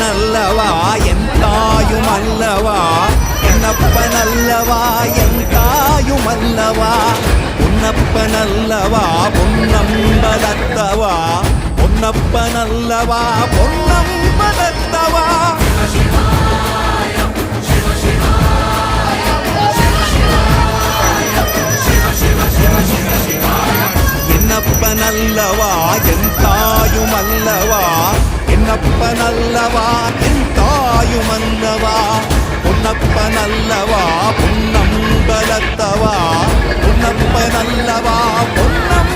என்னப்பனல்லவா என் தாயுமல்லவா, என்னப்பனல்லவா என் தாயுமல்லவா, பொன்னப்பனல்லவா பொன்னம்பலத்தவா, பொன்னப்பனல்லவா பொன்னம்பலத்தவா. என்னப்பனல்லவா என் தாயுமல்லவா, என்னப்பனல்லவா என் தாயுமல்லவா, பொன்னப்பனல்லவா பொன்னம்பலத்தவா, பொன்னப்பனல்லவா பொன்னம்